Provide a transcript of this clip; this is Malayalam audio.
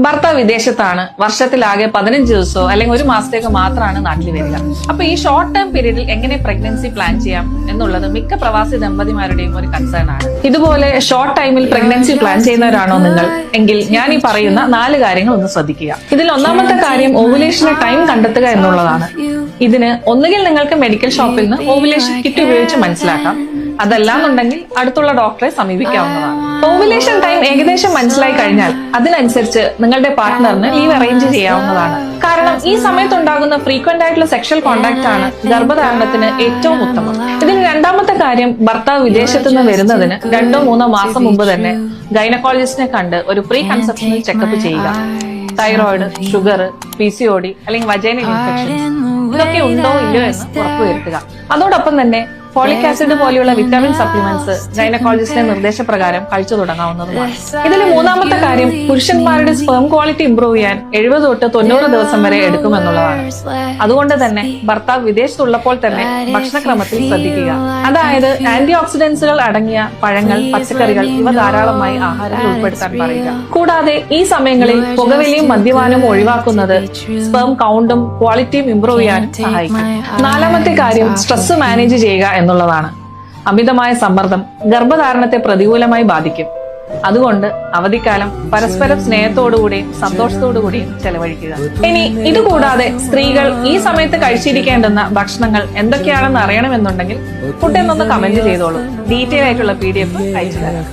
ഭർത്താവ് വിദേശത്താണ്, വർഷത്തിലാകെ 15 ദിവസമോ അല്ലെങ്കിൽ ഒരു മാസത്തേക്ക് മാത്രമാണ് നാട്ടിൽ വരിക. അപ്പൊ ഈ ഷോർട്ട് ടേം പീരീഡിൽ എങ്ങനെ പ്രഗ്നൻസി പ്ലാൻ ചെയ്യാം എന്നുള്ളത് മിക്ക പ്രവാസി ദമ്പതിമാരുടെയും ഒരു കൺസേൺ ആണ്. ഇതുപോലെ ഷോർട്ട് ടൈമിൽ പ്രഗ്നൻസി പ്ലാൻ ചെയ്യുന്നവരാണോ നിങ്ങൾ എങ്കിൽ ഞാൻ ഈ പറയുന്ന 4 കാര്യങ്ങൾ ഒന്ന് ശ്രദ്ധിക്കുക. ഇതിൽ ഒന്നാമത്തെ കാര്യം ഓവുലേഷന് ടൈം കണ്ടെത്തുക എന്നുള്ളതാണ്. ഇതിന് ഒന്നുകിൽ നിങ്ങൾക്ക് മെഡിക്കൽ ഷോപ്പിൽ നിന്ന് ഓവുലേഷൻ കിറ്റ് ഉപയോഗിച്ച് മനസ്സിലാക്കാം, അതല്ലാന്നുണ്ടെങ്കിൽ അടുത്തുള്ള ഡോക്ടറെ സമീപിക്കാവുന്നതാണ്. ഓവുലേഷൻ ടൈം ഏകദേശം മനസ്സിലായി കഴിഞ്ഞാൽ അതിനനുസരിച്ച് നിങ്ങളുടെ പാർട്ട്ണറിന് ലീവ് അറേഞ്ച് ചെയ്യാവുന്നതാണ്. കാരണം ഈ സമയത്തുണ്ടാകുന്ന ഫ്രീക്വന്റ് ആയിട്ടുള്ള സെക്ഷൽ കോണ്ടാക്ട് ആണ് ഗർഭധാരണത്തിന് ഏറ്റവും ഉത്തമം. ഇതിന് രണ്ടാമത്തെ കാര്യം, ഭർത്താവ് വിദേശത്ത് നിന്ന് വരുന്നതിന് 2-3 മാസം മുമ്പ് തന്നെ ഗൈനക്കോളജിസ്റ്റിനെ കണ്ട് ഒരു പ്രീ കൺസെപ്ഷണൽ ചെക്കപ്പ് ചെയ്യുക. തൈറോയിഡ്, ഷുഗർ, PCOD അല്ലെങ്കിൽ വജൈനൽ ഇൻഫെക്ഷൻസ് ഇതൊക്കെ ഉണ്ടോ ഇല്ലയോ എന്ന് ഉറപ്പുവരുത്തുക. അതോടൊപ്പം തന്നെ ഫോളിക് ആസിഡ് പോലെയുള്ള വിറ്റാമിൻ സപ്ലിമെന്റ്സ് ഗൈനക്കോളജിസ്റ്റിന്റെ നിർദ്ദേശപ്രകാരം കഴിച്ചു തുടങ്ങാവുന്നതുമാണ്. ഇതിൽ മൂന്നാമത്തെ കാര്യം, പുരുഷന്മാരുടെ സ്പേം ക്വാളിറ്റി ഇംപ്രൂവ് ചെയ്യാൻ 70 തൊട്ട് 90 ദിവസം വരെ എടുക്കുമെന്നുള്ളതാണ്. അതുകൊണ്ട് തന്നെ ഭർത്താവ് വിദേശത്തുള്ളപ്പോൾ തന്നെ ഭക്ഷണക്രമത്തിൽ ശ്രദ്ധിക്കുക. അതായത് ആന്റി ഓക്സിഡന്റ്സുകൾ അടങ്ങിയ പഴങ്ങൾ, പച്ചക്കറികൾ ഇവ ധാരാളമായി ആഹാരത്തിൽ ഉൾപ്പെടുത്താൻ പറയുക. കൂടാതെ ഈ സമയങ്ങളിൽ പുകവലിയും മദ്യപാനവും ഒഴിവാക്കുന്നത് സ്പേം കൗണ്ടും ക്വാളിറ്റിയും ഇംപ്രൂവ് ചെയ്യാൻ സഹായിക്കും. നാലാമത്തെ കാര്യം, സ്ട്രെസ് മാനേജ് ചെയ്യുക എന്നുള്ളതാണ്. അമിതമായ സമ്മർദ്ദം ഗർഭധാരണത്തെ പ്രതികൂലമായി ബാധിക്കും. അതുകൊണ്ട് അവധിക്കാലം പരസ്പരം സ്നേഹത്തോടുകൂടിയും സന്തോഷത്തോടുകൂടിയും ചെലവഴിക്കുക. ഇനി ഇതുകൂടാതെ സ്ത്രീകൾ ഈ സമയത്ത് കഴിച്ചിരിക്കേണ്ടുന്ന ഭക്ഷണങ്ങൾ എന്തൊക്കെയാണെന്ന് അറിയണമെന്നുണ്ടെങ്കിൽ ഫുഡ് എന്നൊന്ന് കമന്റ് ചെയ്തോളൂ. ഡീറ്റെയിൽ ആയിട്ടുള്ള PDF അയച്ചു തരാം.